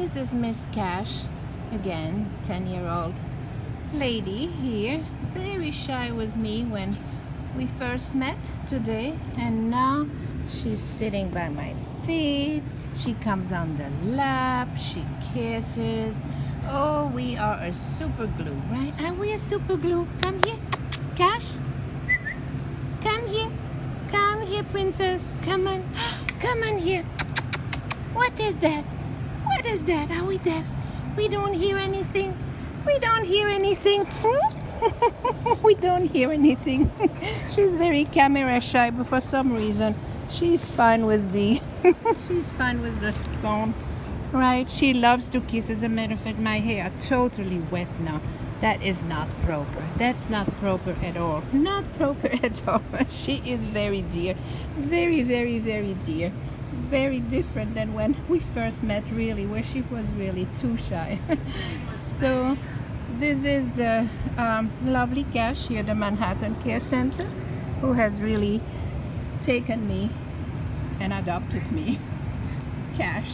This is Miss Cash, again, 10-year-old lady here, very shy with me when we first met today, and now she's sitting by my feet. She comes on the lap, she kisses. Oh, we are a super glue, right? Are we a super glue? Come here, Cash. Come here. Come here, princess. Come on. Come on here. What is that? What is that? Are we deaf? We don't hear anything. We don't hear anything. We don't hear anything. She's very camera shy, but for some reason she's fine with the she's fine with the phone, right? She loves to kiss. As a matter of fact, my hair are totally wet now. That is not proper. That's not proper at all. Not proper at all. She is very dear. Very, very, very dear. Very different than when we first met, really, where she was really too shy. So this is lovely Cash here at the Manhattan Care Center, who has really taken me and adopted me. Cash.